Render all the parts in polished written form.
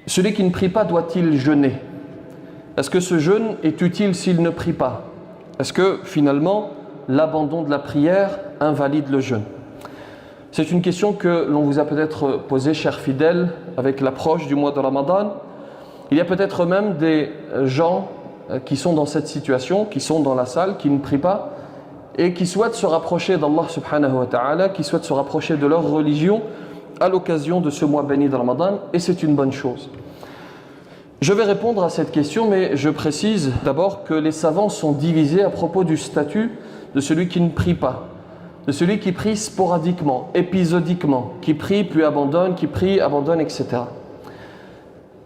Celui qui ne prie pas doit-il jeûner? Est-ce que ce jeûne est utile s'il ne prie pas? Est-ce que finalement l'abandon de la prière invalide le jeûne? C'est une question que l'on vous a peut-être posée, chers fidèles, avec l'approche du mois de Ramadan. Il y a peut-être même des gens qui sont dans cette situation, qui sont dans la salle, qui ne prient pas et qui souhaitent se rapprocher d'Allah subhanahu wa ta'ala, qui souhaitent se rapprocher de leur religion à l'occasion de ce mois béni de Ramadan, et c'est une bonne chose. Je vais répondre à cette question, mais je précise d'abord que les savants sont divisés à propos du statut de celui qui ne prie pas, de celui qui prie sporadiquement, épisodiquement, qui prie puis abandonne, qui prie, abandonne, etc.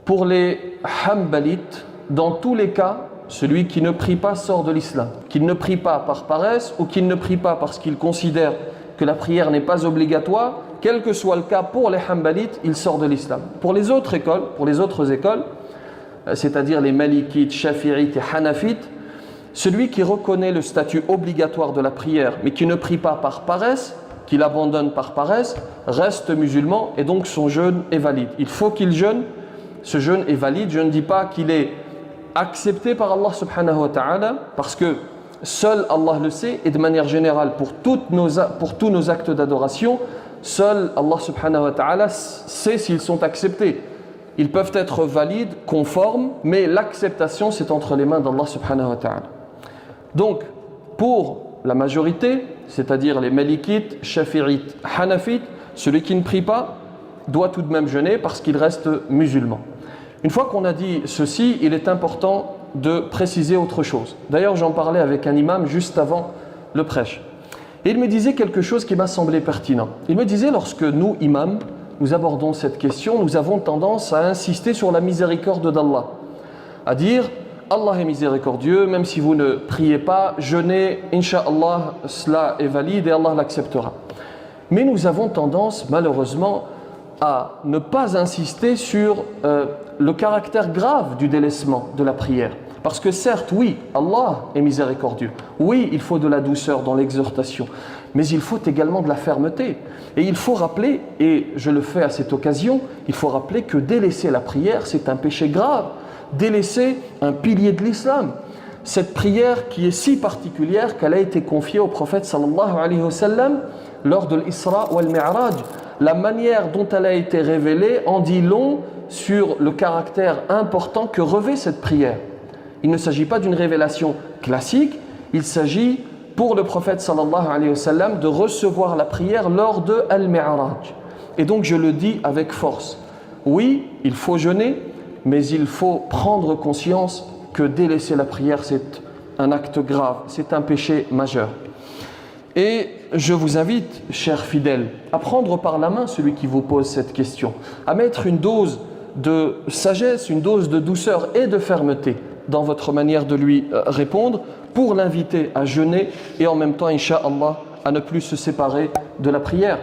Pour les Hanbalites, dans tous les cas, celui qui ne prie pas sort de l'islam, qu'il ne prie pas par paresse ou qu'il ne prie pas parce qu'il considère que la prière n'est pas obligatoire, quel que soit le cas pour les Hanbalites, il sort de l'islam. Pour les autres écoles, c'est-à-dire les Malikites, Shafi'ites et Hanafites, celui qui reconnaît le statut obligatoire de la prière, mais qui ne prie pas par paresse, qui l'abandonne par paresse, reste musulman et donc son jeûne est valide. Il faut qu'il jeûne, ce jeûne est valide. Je ne dis pas qu'il est accepté par Allah subhanahu wa ta'ala, parce que seul Allah le sait, et de manière générale pour tous nos actes d'adoration, seul Allah subhanahu wa ta'ala sait s'ils sont acceptés. Ils peuvent être valides, conformes, mais l'acceptation c'est entre les mains d'Allah subhanahu wa ta'ala. Donc, pour la majorité, c'est-à-dire les Malikites, Shafi'ites, Hanafites, celui qui ne prie pas doit tout de même jeûner parce qu'il reste musulman. Une fois qu'on a dit ceci, il est important de préciser autre chose. D'ailleurs, j'en parlais avec un imam juste avant le prêche. Et il me disait quelque chose qui m'a semblé pertinent. Il me disait, lorsque nous, imams, nous abordons cette question, nous avons tendance à insister sur la miséricorde d'Allah. À dire, Allah est miséricordieux, même si vous ne priez pas, jeûnez, Inch'Allah, cela est valide et Allah l'acceptera. Mais nous avons tendance, malheureusement, à ne pas insister sur le caractère grave du délaissement de la prière. Parce que certes, oui, Allah est miséricordieux. Oui, il faut de la douceur dans l'exhortation. Mais il faut également de la fermeté. Et il faut rappeler, et je le fais à cette occasion, il faut rappeler que délaisser la prière, c'est un péché grave. Délaisser un pilier de l'islam. Cette prière qui est si particulière qu'elle a été confiée au prophète sallallahu alayhi wa sallam lors de l'Isra wal Mi'raj. La manière dont elle a été révélée en dit long sur le caractère important que revêt cette prière. Il ne s'agit pas d'une révélation classique, il s'agit pour le prophète sallallahu alayhi wa sallam de recevoir la prière lors de Al-Mi'raj. Et donc je le dis avec force. Oui, il faut jeûner, mais il faut prendre conscience que délaisser la prière, c'est un acte grave, c'est un péché majeur. Et je vous invite, chers fidèles, à prendre par la main celui qui vous pose cette question, à mettre une dose de sagesse, une dose de douceur et de fermeté dans votre manière de lui répondre, pour l'inviter à jeûner et en même temps, Inch'Allah, à ne plus se séparer de la prière.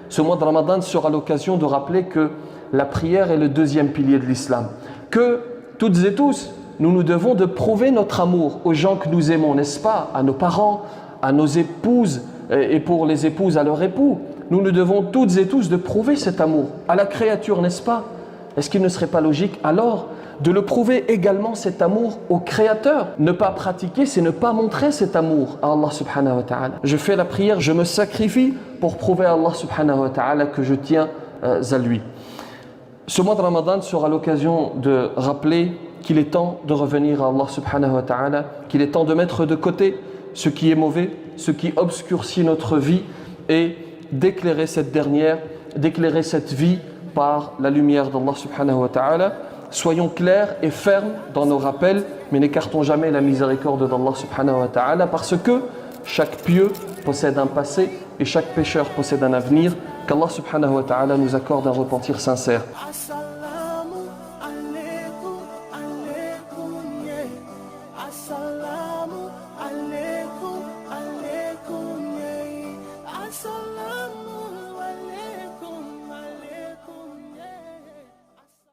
Ce mois de Ramadan sera l'occasion de rappeler que la prière est le deuxième pilier de l'islam. Que toutes et tous, nous devons de prouver notre amour aux gens que nous aimons, n'est-ce pas? À nos parents, à nos épouses et pour les épouses à leur époux. Nous devons toutes et tous de prouver cet amour à la créature, n'est-ce pas? Est-ce qu'il ne serait pas logique alors de le prouver également cet amour au Créateur? Ne pas pratiquer, c'est ne pas montrer cet amour à Allah subhanahu wa ta'ala. Je fais la prière, je me sacrifie pour prouver à Allah subhanahu wa ta'ala que je tiens à lui. Ce mois de Ramadan sera l'occasion de rappeler qu'il est temps de revenir à Allah subhanahu wa ta'ala, qu'il est temps de mettre de côté ce qui est mauvais, ce qui obscurcit notre vie et d'éclairer cette dernière, d'éclairer cette vie par la lumière d'Allah subhanahu wa ta'ala. Soyons clairs et fermes dans nos rappels, mais n'écartons jamais la miséricorde d'Allah subhanahu wa ta'ala, parce que chaque pieux possède un passé et chaque pécheur possède un avenir. Qu'Allah subhanahu wa ta'ala nous accorde un repentir sincère.